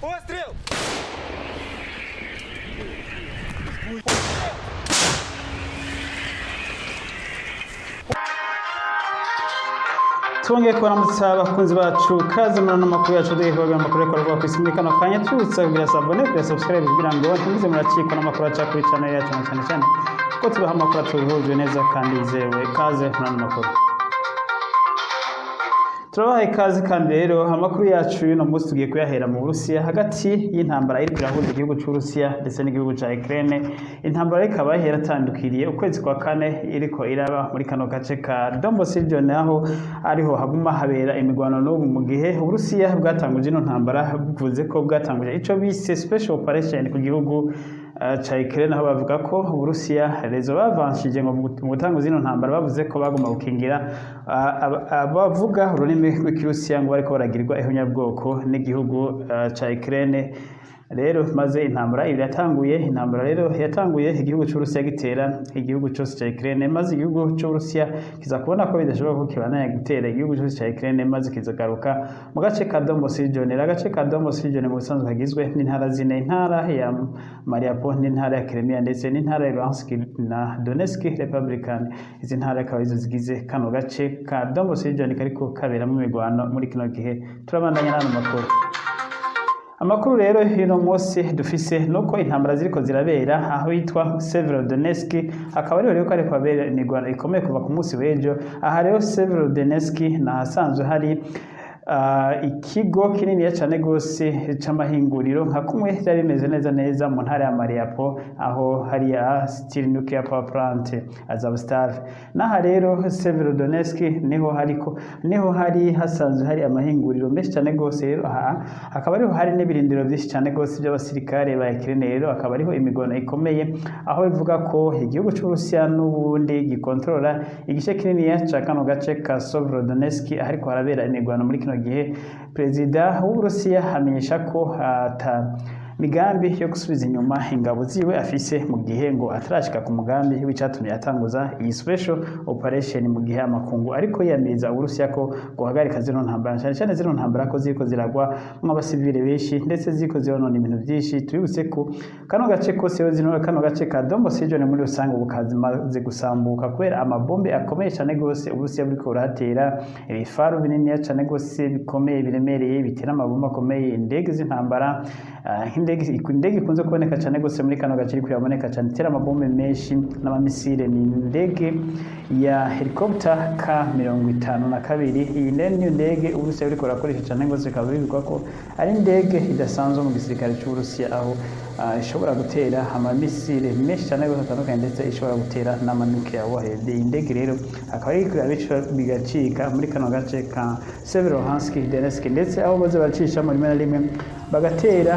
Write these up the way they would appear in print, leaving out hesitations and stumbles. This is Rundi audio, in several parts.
Пострел! Twongeye kuramutsa abakunzi bacu kaze muri ano makuru yacu duhiga amakuru yakorwa ku isi muri kano kanya tubitsa kugira sabone kugira subscribe kugira ngo ntimuze muracikwa n'amakuru aca kuri channel yacu cyane ko tubaha amakuru atubihuje neza kandi yizewe kaze muri ano makuru. Turabaha ikaze kandi rero amakuru yacu y'uno munsi tugiye kuyahera mu Burusiya hagati y'intambara iri kurahuza igihugu cy'Uburusiya ndetse n'igihugu cya Ukraine. Intambara ikaba yaratandukiriye ukwezi kwa kane iriko iraba muri kano gace ka Donbas region, aho ariho haguma habera imigwano n'ubu mu gihe Uburusiya bwatanguje ino ntambara buvuze ko bwatanguje ico bise special operation ku gihugu cha Ukraine, aho bavuga ko Uburusiya rezo bavanshije ngo mu gutanguza ino ntambara bavuze ko bagomba gukingira abavuga ururimi rw'ikirusiya ngo bariko baragirwa ihunyabwoko n'igihugu ca Ukraine. Rero maze intambara rero yatanguye igihugu cy'Uburusiya gitera igihugu cyose cya Ukraine, maze igihugu cy'Uburusiya kiza kubona ko bidashoboka ko kibandanya gutera igihugu cyose cya Ukraine, maze kizagaruka mu gace ka Donbas region. Agace ka Donbas region mu busanzwe kagizwe n'intara zine: intara ya Mariupol, n'intara ya Crimea ndetse n'intara ya Luhansk na Donetsk Republican. Izi ntara akaba izo zigize kano gace ka Donbas region kariko kaberamwe imigwano muri kino gihe. Turabandanya n'ano makuru. Amakuru rero hino munsi dufise nuko intambara ziriko zirabera aho yitwa Severodonetsk, akaba rero ko ariko abera imigwano ikomeye kuva ku munsi w'ejo. Aha rero Severodonetsk na hasanzwe hari ikigo kinini cyane gose c'amahinguriro nka kumwe byari bimeze neza mu ntara ya Mariupol, aho hari ya Steel Nuclear Power Plant Azovstal. Naha rero Severodonetsk niho hari hasanzwe hari amahinguriro menshi cyane gose. Rero aha akaba ariho hari n'ibirindiro byinshi cyane gose by'abasirikare ba Ukraine. Rero akaba ariho imigwano ikomeye, aho bivuga ko igihugu cy'Uburusiya n'ubundi gikontrola igice kinini ca kano gace ka Severodonetsk, ariko harabera imigwano muri kino gihe. Perezida w'Uburusiya amenyesha ko migambi yo gusubiza inyuma ingabo ziwe afise mu gihe ngo atarashika ku mugambi w'icatumye yatanguza iyi special operation, mu gihe amakungu ariko yamiriza Uburusiya ko guhagarika zino ntambara, cyane zino ntambara ko ziriko ziragwa mw'abasivile benshi ndetse ziriko zironona ibintu byinshi. Tubibutse ko kano gace kose kano gace ka Donbas region muri rusange ubukazimaze gusambuka kubera amabombe akomeye cyane gose Uburusiya buriko buratera, ibifaru binini cyane gose bikomeye biremereye bitera amabombe akomeye, indege z'intambara indege ikunze kuboneka cyane gose muri kano gace iriko yaboneka cyane itera amabombe menshi n'amamisile. Ni indege ya helicopter K-52. Iyi niyo ndege Uburusiya buriko burakoresha cyane gose, ikaba bivugwa ko ari indege idasanzwe mu gisirikare cy'Uburusiya, aho ishobora gutera amamisile menshi cyane gose atandukanye ndetse ishobora gutera n'amanuke ya warhead. Iyi ndege rero akaba ari bigacika muri kano gace ka Severodonetsk ndetse aho baze baracisha mu rimwe na rimwe bagatera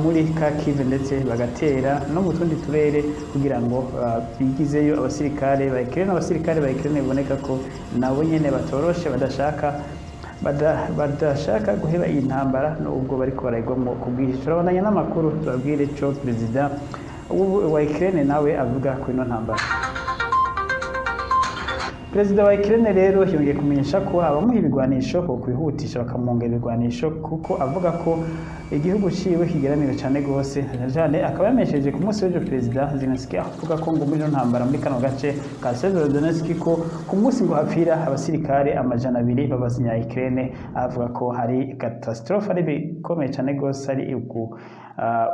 muri Kharkiv ndetse bagatera no mu tundi turere kugira ngo bigizeyo abasirikare ba Ukraine. Abasirikare ba Ukraine biboneka ko nabo nyene batoroshe, badashaka guheba iyi ntambara n'ubwo bariko barayigwamo ku bwinshi. Turabandanya n'amakuru tubabwire co perezida wa Ukraine nawe avuga ku ino ntambara. Perezida wa Ukraine rero yongeye kumenyesha ko abamuha ibigwanisho ko kwihutisha bakamwongera ibigwanisho, kuko avuga ko igihugu ciwe kigeramiwe cyane gose. Akaba yamesheje ku munsi w'ejo Perezida Zelensky avuga ko ngo muri ntambara muri kano gace ka Severodonetsk ko ku munsi ngo hapfira abasirikare 200 b'abanya Ukraine. Avuga ko hari catastrophe ari bikomeye cyane gose, ari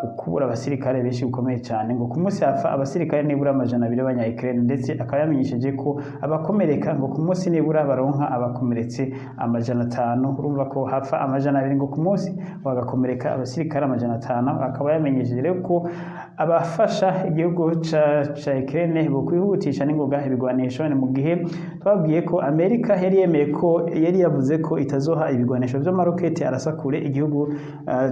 ukubura abasirikare benshi ukomeye cyane, ngo ku munsi hapfa abasirikare nibura 200 b'abanya Ukraine, ndetse akaba yamenyesheje ko abakomereka ngo ku munsi nibura baronka abakomeretse 500. Urumva ko hapfa 200 ngo ku munsi bagakomereka abasirikare 500. Akaba yamenyesheje rero ko abafasha igihugu ca Ukraine bo kwihutisha n'ingoga ibigwanisho, mu gihe twabwiye ko Amerika yari yavuze ko itazoha ibigwanisho by'amaroketi arasakure igihugu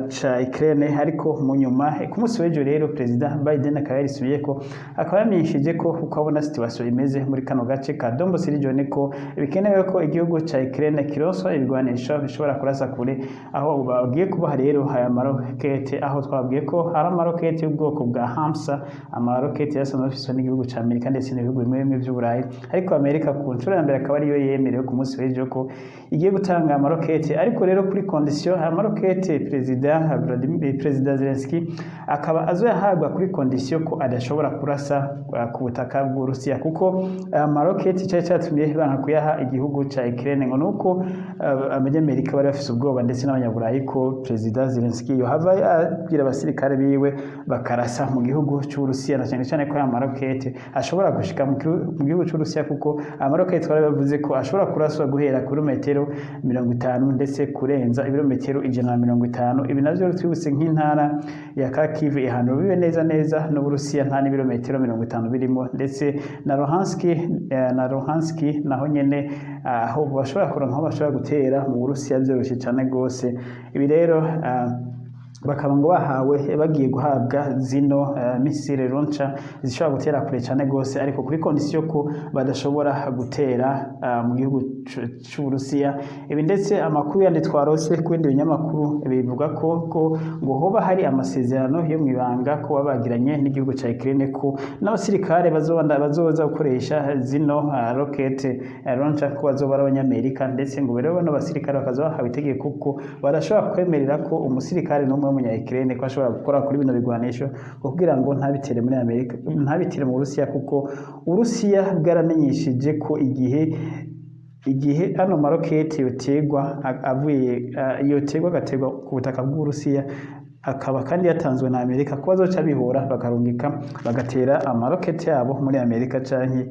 ca Ukraine. Ariko mu nyuma ku munsi w'ejo rero Perezida Biden akaba yarisubiye ko akaba yamenyesheje ko uko abona situation imeze muri kano gace ka Donbas region ko bikenewe ko igihugu ca Ukraine kiroswa ibigwanisho bishobora kurasa kure, aho bagiye kubaha rero aya marokete, aho twabwiye ko hari amarokete y'ubwoko bwa Hamsa, amarokete yasanzwe afiswe n'igihugu ca Amerika ndetse n'ibihugu bimwe bimwe vy'Uburayi, ariko Amerika ku nshuro ya mbere akaba ariyo yemerewe ku munsi w'ejo ko igiye gutanga amarokete, ariko rero kuri condition amarokete Perezida Zelensky akaba azoyahabwa kuri condition ko adashobora kurasa ku butaka bw'Urusiya, kuko amarokete cyari cyatumye banka kuyaha igihugu ca Ukraine ngo nuko abanyamerika bari bafise ubwoba ndetse n'abanyaburayi ko Perezida Zelensky yohava abwira abasirikare biwe bakarasa mu gihugu c'Urusiya, na cyane cyane ko aya marokete ashobora gushika mu gihugu c'Urusiya, kuko amarokete twari bavuze ko ashobora kuraswa guhera kuri metero 50 ndetse kurenza ibirometero 150. Ibi navyo twibutse nk'intara ya Kharkiv ihano bibe neza n'Uburusiya nta n'ibirometero 50 birimo, ndetse na Luhansk naho nyene aho bashobora kuronka aho bashobora gutera mu Burusiya byoroshye cyane gose. Ibi rero bakaba ngo bahawe bagiye guhabwa zino missile launcher zishobora gutera kure cyane gose, ariko kuri condition ko badashobora gutera mu gihugu c'Uburusiya. Ibi ndetse amakuru yandi twarose ku bindi binyamakuru bivuga ko ngo hoba hari amasezerano yo mwibanga ko babagiranye n'igihugu ca Ukraine ko n'abasirikare bazoza gukoresha zino rocket launcher ko bazoba abanyamerika, ndetse ngo rero bano basirikare bakaza bahawe itegeko ko barashobora kwemerera ko umusirikare n'umwe w'umunya-Ukraine ko ashobora gukora kuri bino bigwanisho kugira ngo ntabitere muri Amerika, ntabitere mu Burusiya, kuko Urusiya bwaramenyesheje ko igihe ano marokete yotegwa agategwa ku butaka bw'Urusiya, akaba kandi yatanzwe na Amerika ko bazoca bihora bakarungika bagatera amarokete yabo muri Amerika canke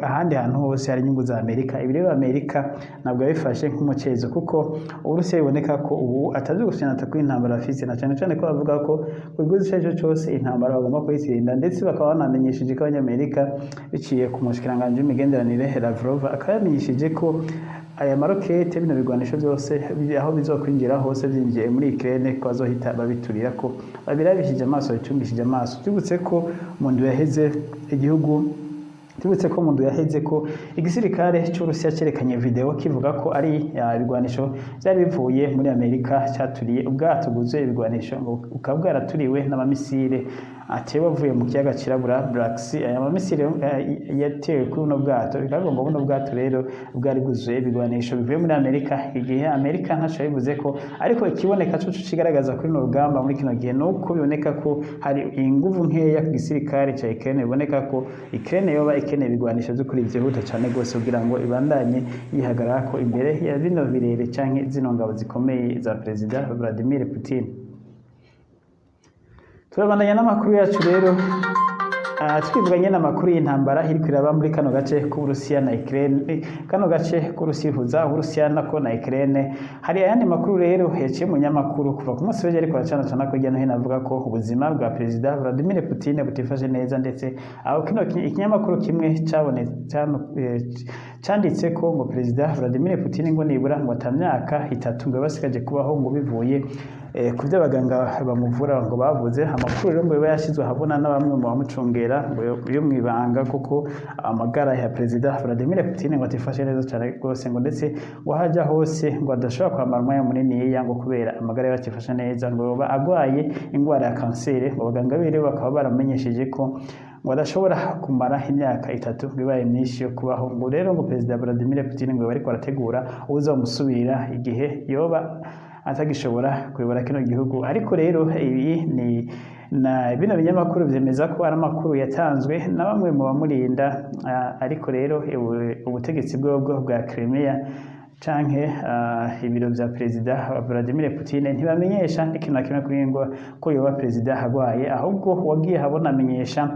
ahandi hantu hose hari inyungu za Amerika. Ibi rero Amerika nabwo yabifashe nk'umucezo, kuko Urusiya biboneka ko ubu atazi gusinata ko intambara afise, na cyane cyane ko bavuga ko kuguzi cyo cyose intambara bagomba kuyitsinda, ndetse bakaba banamenyesheje ko abanyamerika biciye ku mushikiranganje w'imigenderanire Lavrov akaba yamenyesheje ko aya marokete bino bigwanisho byose aho bizokwinjira hose byinjiye muri Ukraine ko bazohita babiturira ko babirabishije amaso bicungishije amaso. Tubutse ko mu ndu yaheze ko igisirikare cy'Urusiya cyerekanye video kivuga ko ari ibigwanisho byari bivuye muri Amerika cyaturiye ubwato bwuzuye ibigwanisho ngo ukaba bwaraturiwe n'amamisire atewe avuye mu kiyaga cirabura Black Sea. Aya mamisire yatewe kuri buno bwato, bikavuga ngo buno bwato rero bwari bwuzuye ibigwanisho bivuye muri Amerika. Igihe Amerika ntaco bivuze ko, ariko ikiboneka cyo kigaragaza kuri no rugamba muri kino gihe nuko biboneka ko hari inguvu nkeya ku gisirikare ca Ukraine, biboneka ko Ukraine yoba ikeneye ibigwanisho byo kuri byihuta cyane gose kugira ngo ibandanye yihagarara ko imbere ya bino birere canke zino ngabo zikomeye za Perezida Vladimir Putin. Turabandanya n'amakuru yacu rero twivuganye n'amakuru y'intambara iri kwiraba muri kano gace k'Uburusiya na Ukraine, kano gace k'Urusiya huza Uburusiya nako na Ukraine. Hari ayandi makuru rero yaciye mu nyamakuru kuva ku munsi w'ejo, ariko aracana ko hirya no hino avuga ko ubuzima bwa Perezida Vladimir Putin butifashe neza, ndetse aho kino ikinyamakuru kimwe cyanditse ko ngo Perezida Vladimir Putin ngo nibura ngo atamyaka 3 ngo basigaje kubaho ngo bivuye ku byo abaganga bamuvura ngo bavuze. Amakuru rero ngo yashyizwe habona na bamwe mu bamucungera ngo yo mwibanga, kuko amagara ya Perezida Vladimir Putin ngo atifashe neza cyane rwose, ngo ndetse ngo hajya hose ngo adashobora kwambara umwanya munini ngo kubera amagara ye atifashe neza, ngo yoba agwaye indwara ya kanseri. Ngo abaganga be rero bakaba baramenyesheje ko ngo adashobora kumara imyaka 3 bibaye myinshi yo kubaho. Ngo rero ngo Perezida Vladimir Putin ngo bari kwarategura uzamusubira igihe yoba atagishobora kuyobora kino gihugu. Ariko rero ibi ni na bino binyamakuru byemeza ko ari amakuru yatanzwe na bamwe mu bamurinda, ariko rero ubutegetsi bw'ubwo bwa Crimea canke ibiro vya Perezida Vladimir Putin ntibamenyesha n'ikintu na kimwe kuri ngo ko yoba Perezida hagwaye, ahubwo wagiye habona amenyesha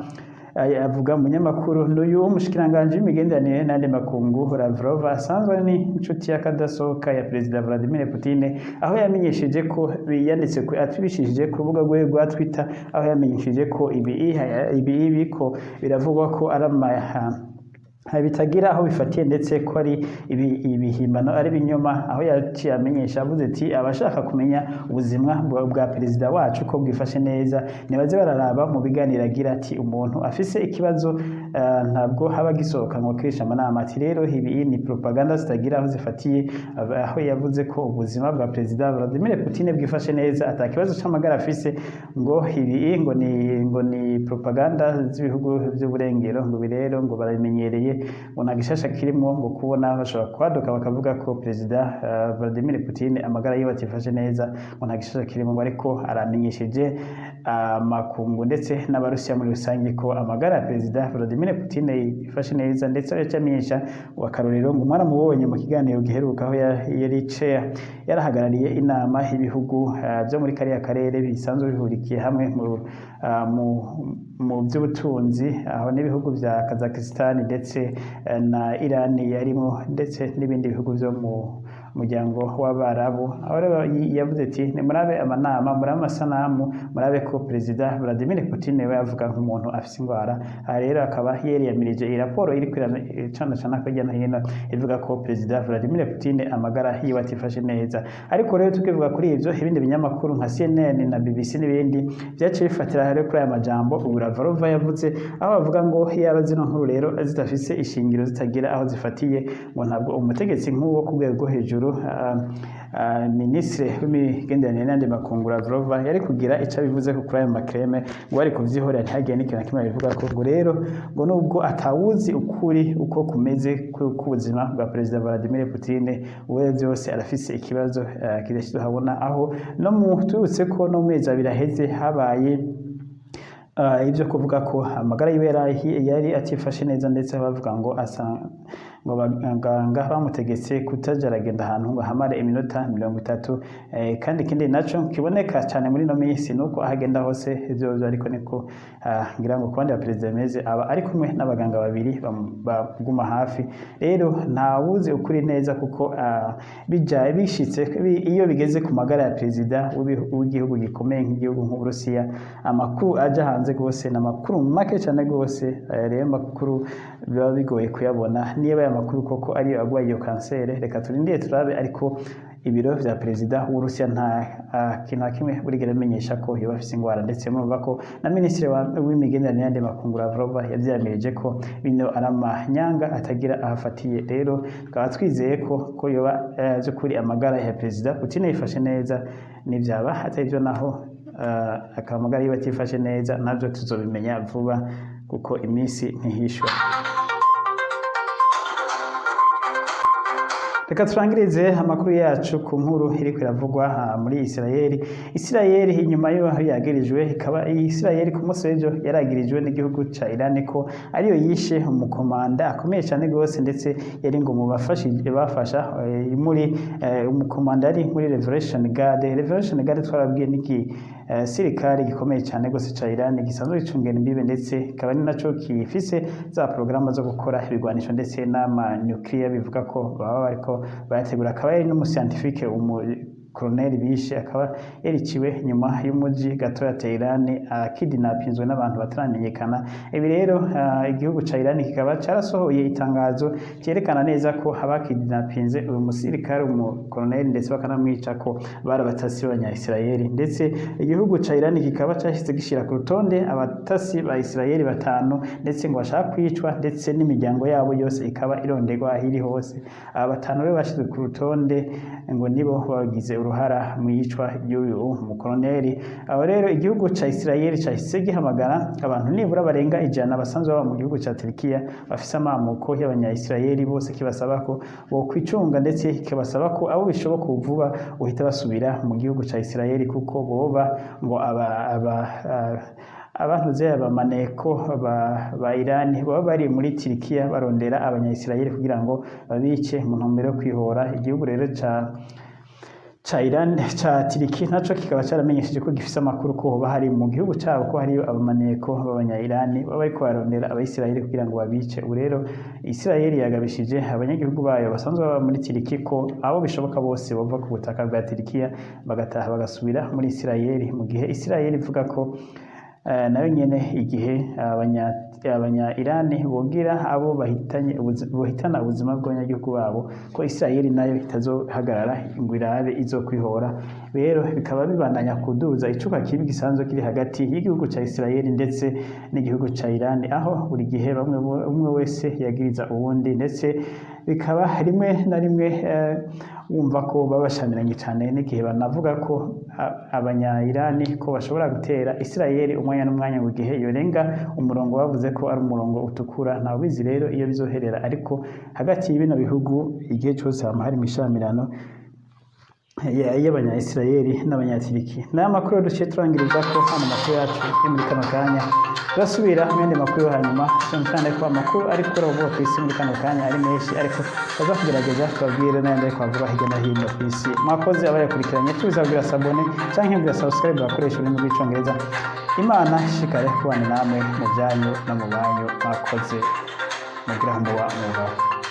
avuga mu nyamakuru n'uyu mushikiranganje w'imigenderanire n'andi makungu Lavrov asanzwe ni inshuti y'akadasohoka ya Perezida Vladimir Putin, aho yamenyesheje ko yanditse ko atubishije ku rubuga rwe rwa Twitter, aho yamenyesheje ko ibi ko biravugwa ko ari bitagira aho bifatiye ndetse ko ari ibihimbano ari binyoma, aho yaciye amenyesha avuze ati abashaka kumenya ubuzima bwa perezida wacu ko bwifashe neza nibaze bararaba mu biganiro agira ati umuntu afise ikibazo ntabwo haba gisohoka ngo kirisha amanama. Ati rero ibi ni propaganda zitagira aho zifatiye, aho yavuze ko ubuzima bwa perezida Vladimir Putin bwifashe neza ata kibazo c'amagara afise, ngo ibi ngo ni propaganda z'ibihugu by'uburengero, ngo birero ngo barabimenyereye, ngo nta gishasha kirimo, ngo kubona bashobora kwaduka bakavuga ko perezida Vladimir Putin amagara yiwe atifashe neza, ngo nta gishasha kirimo, ariko aramenyesheje amakungu ndetse n'abarusiya muri rusange ko amagara ya perezida Vladimir Putin ifashe neza, ndetse aracamenyesha akarorero ngo umwana mubonye mu kiganiro giheruka aho yarahagarariye inama y'ibihugu byo muri kariya karere bisanzwe bihurikiye hamwe mu by'ubutunzi, aho n'ibihugu bya Kazakhstan ndetse na Iran yarimo ndetse n'ibindi bihugu byo mu muryango w'Abarabu. Aho rero yavuze ati nimurabe amanama, murabe amasanamu, murabe ko perezida Vladimir Putin we yavuga nk'umuntu afite indwara. Aha rero akaba yariyamirije iyi raporo iri kwiracana hirya no hino ivuga ko perezida Vladimir Putin amagara yiwe atifashe neza. Ariko rero tukivuga kuri ibyo, ibindi binyamakuru nka CNN na BBC n'ibindi byaciye bifatira rero kuri aya majambo Lavrov yavuze, aho bavuga ngo yaba zino nkuru rero zidafise ishingiro zitagira aho zifatiye, ngo ntabwo umutegetsi nk'uwo ku rwego hejuru minisitiri w'imigenderanire n'andi makungu Lavrov yari kugira icyo abivuze kuri ayo makreme, ngo bari kuvyihorera ntihagiye n'ikintu na kimwe bivuga ko, ngo rero ngo nubwo atawuzi ukuri uko kumeze k'ubuzima bwa perezida Vladimir Putin, we byose arafise ikibazo kidashyize habona, aho no mu tubutse ko no mu mezi abiri aheze habaye ibyo kuvuga ko amagara yiwe yari atifashe neza, ndetse bavuga ngo ngo abaganga bamutegetse kutajya aragenda ahantu ngo ahamare iminota 30, kandi ikindi naco kiboneka cyane muri no minsi nuko ahagenda hose ibyo ariko niko ngira ngo kwandi perezida meze aba ari kumwe n'abaganga babiri baguma hafi. Rero nta wuzi ukuri neza kuko bijya bishitse iyo bigeze ku magara ya perezida w'igihugu gikomeye nk'igihugu nk'Uburusiya, amakuru aja hanze gose n'amakuru make cyane gose. Rero makuru biba bigoye kuyabona, niba amakuru koko ari agwaye iyo kansere, reka turindire turabe. Ariko ibiro vya perezida w'Urusiya nta kintu kimwe burigere menyesha ko yoba afise ingwara, ndetse murumva ko na minisitiri w'imigenderanire n'andi makungu Lavrov yavyamirije ko bino aramanyanga atagira ahafatiye. Rero tukaba twizeye ko yoba kuri amagara ya perezida Putin yifashe neza, nivyaba atari byo naho akamagara yiwe atifashe neza navyo tuzobimenya vuba kuko iminsi ntihishwa. Reka turangirize amakuru yacu ku nkuru iri kwiravugwa muri Israeli inyuma y'aho yagirijwe, ikaba Israeli ku munsi w'ejo yaragirijwe n'igihugu ca Iran ko ariyo yishe umukomanda akomeye cyane gose, ndetse yari ngo mu bafasha muri umukomanda yari muri Revolution Guard twarabwiye niki sirikari gikomeye cyane gose ca Iran gisanzwe gicungera imbibe, ndetse ikaba ni naco kifise za porogaramu zo gukora ibigwanisho ndetse n'ama nuclear, bivuga ko baba bariko bayategura. Akaba yari n'umuscientifique Colonel bishe, akaba yariciwe nyuma y'umuji gato ya Tehran akidinapinzwe n'abantu bataramenyekana. Ibi rero igihugu ca Iran kikaba carasohoye itangazo cyerekana neza ko abakidinapinze uyu musirikare Colonel ndetse bakanamwica ko bari abatasi b'Abanya-Israeli, ndetse igihugu ca Iran kikaba cyashyize gishira ku rutonde abatasi ba Israeli 5 ndetse ngo bashaka kwicwa, ndetse n'imiryango yabo yose ikaba ironderwa ahiri hose. Aba 5 rero bashyizwe ku rutonde ngo nibo bagize uruhara mu yicwa y'uyu mukoloneli. Aho rero igihugu ca Israeli cyahise gihamagara abantu nibura barenga 100 basanzwe baba mu gihugu ca Turkiya bafise amamuko y'Abanya-Israeli, bose kibasaba ko bo kwicunga, ndetse kibasaba ko abo bishoboka vuba uhita basubira mu gihugu ca Israeli, kuko boba ngo abantu abamaneko ba Iran baba bari muri Turkiya barondera Abanya-Israeli kugira ngo babice mu ntumbero yo kwihora. Igihugu rero ca Iran ca Turkiya naco kikaba caramenyesheje ko gifise amakuru ko hoba hari mu gihugu cyabo ko hariyo abamaneko b'Abanya-Iran baba bariko barondera Aba-Israeli kugira ngo babice. Ubu rero Israeli yagabishije abanyagihugu bayo basanzwe baba muri Turkiya ko abo bishoboka bose bava ku butaka bwa Turkiya bagataha bagasubira muri Israeli, mu gihe Israeli ivuga ko nayo nyene igihe abanya Irani bogira abo bahitana ubuzima bw'abanyagihugu babo ko Israel nayo itazohagarara ngo irabe izokwihora. Rero bikaba bibandanya kuduza icuka kibi gisanzwe kiri hagati y'igihugu ca Israel ndetse n'igihugu ca Iran, aho buri gihe umwe wese yagiriza uwundi, ndetse bikaba rimwe na rimwe wumva ko babashamiranye cyane n'igihe banavuga ko abanya-Irani ko bashobora gutera Israel umwanya n'umwanya mu gihe yorenga umurongo bavuze ko ari umurongo utukura. Ntawe ubizi rero iyo bizoherera, ariko hagati y'ibino bihugu igihe cyose hama hari imishamirano y'abanya-Israel n'abanya-Turiki. N'aya makuru duciye turangiriza ko hano makuru yacu yo muri kano kanya, turasubira mu yandi makuru yo hanyuma, cyane ko amakuru ari gukora vuba ku isi muri kano kanya ari menshi, ariko baza kugerageza tubabwire n'ayandi ariko avuga hirya no hino ku isi. Mwakoze abayakurikiranye, tubizabwira sabone canke mbwira subscribe bakoresha ururimi rw'icongereza. Imana ishikare kubana namwe mu byanyu no mu banyu. Mwakoze mugira ngo mubaho.